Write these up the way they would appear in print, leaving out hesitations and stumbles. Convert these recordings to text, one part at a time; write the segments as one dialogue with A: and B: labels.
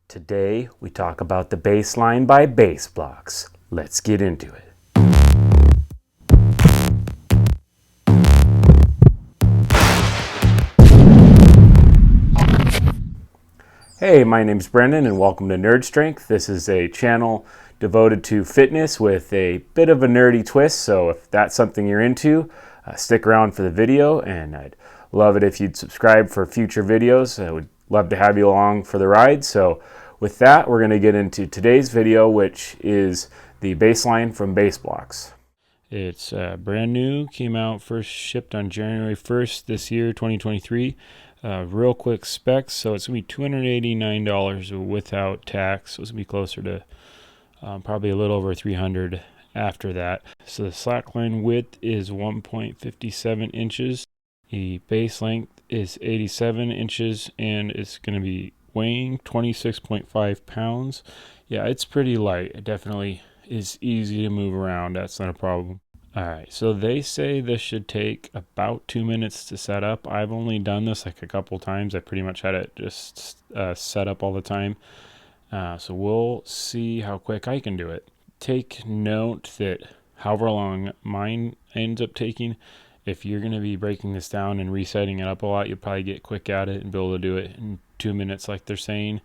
A: Today we talk about the baseline by Baseblocks. Let's get into it. Hey, my name's Brendan and welcome to Nerd Strength. This is a channel devoted to fitness with a bit of a nerdy twist, so if that's something you're into, stick around for the video, and I'd love it if you'd subscribe for future videos. I would love to have you along for the ride. So with that, we're going to get into today's video, which is the baseline from Baseblocks. It's brand new, came out first shipped on January 1st this year, 2023. Real quick specs, so it's going to be $289 without tax, so it's going to be closer to probably a little over $300 after that. So the slackline width is 1.57 inches. The base length is 87 inches, and it's going to be weighing 26.5 pounds. Yeah, it's pretty light. It definitely is easy to move around. That's not a problem. Alright, so they say this should take about 2 minutes to set up. I've only done this like a couple times. I pretty much had it just set up all the time. So we'll see how quick I can do it. Take note that however long mine ends up taking, if you're going to be breaking this down and resetting it up a lot, you'll probably get quick at it and be able to do it in 2 minutes like they're saying.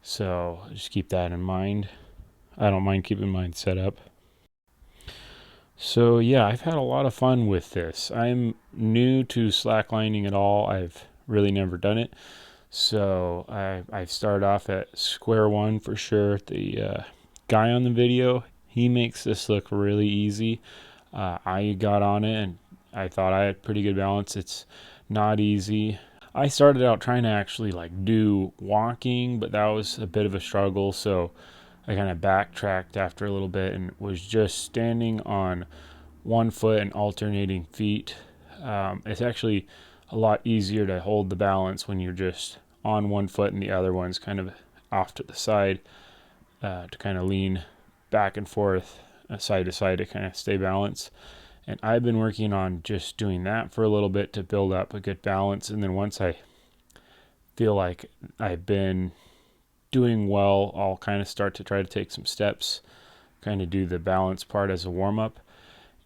A: So just keep that in mind. I don't mind keeping mine set up. So yeah, I've had a lot of fun with this. I'm new to slacklining at all. I've really never done it. So I started off at square one for sure. The guy on the video, he makes this look really easy. I got on it and I thought I had pretty good balance. It's not easy. I started out trying to actually like do walking, but that was a bit of a struggle. So I kind of backtracked after a little bit and was just standing on one foot and alternating feet. It's actually a lot easier to hold the balance when you're just on one foot and the other one's kind of off to the side, to kind of lean back and forth, side to side, to kind of stay balanced. And I've been working on just doing that for a little bit to build up a good balance. And then once I feel like I've been doing well, I'll kind of start to try to take some steps, kind of do the balance part as a warm-up.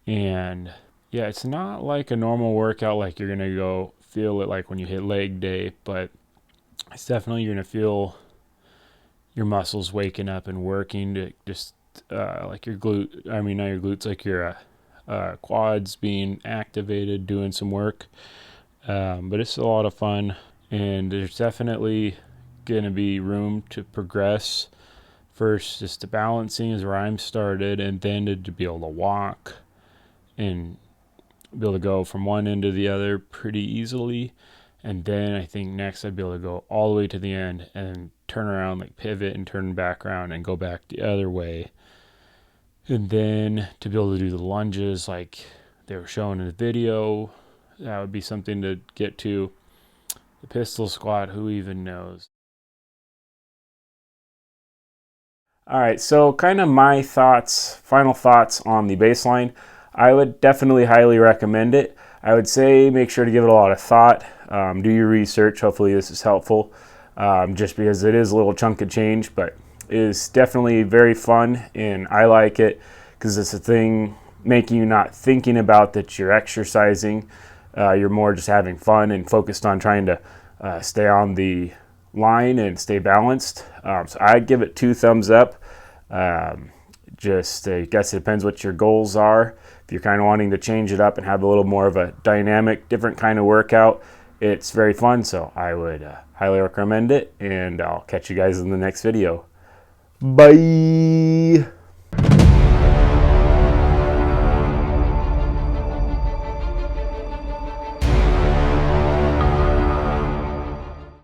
A: And yeah, it's not like a normal workout like you're gonna go feel it like when you hit leg day, but it's definitely, you're gonna feel your muscles waking up and working to just like your glute, I mean not your glutes, like your quads being activated, doing some work. But it's a lot of fun, and there's definitely gonna be room to progress. First, just the balancing is where I'm started, and then to be able to walk and be able to go from one end to the other pretty easily. And then I think next I'd be able to go all the way to the end and turn around, like pivot and turn back around and go back the other way. And then to be able to do the lunges like they were showing in the video, that would be something to get to. The pistol squat, who even knows? All right, so kind of my thoughts, final thoughts on the baseline. I would definitely highly recommend it. I would say make sure to give it a lot of thought. Do your research. Hopefully this is helpful, just because it is a little chunk of change, but it is definitely very fun, and I like it because it's a thing making you not thinking about that you're exercising. You're more just having fun and focused on trying to stay on the line and stay balanced. So I'd give it 2 thumbs up. Just I guess it depends what your goals are. If you're kind of wanting to change it up and have a little more of a dynamic, different kind of workout, it's very fun. So I would highly recommend it, and I'll catch you guys in the next video. Bye.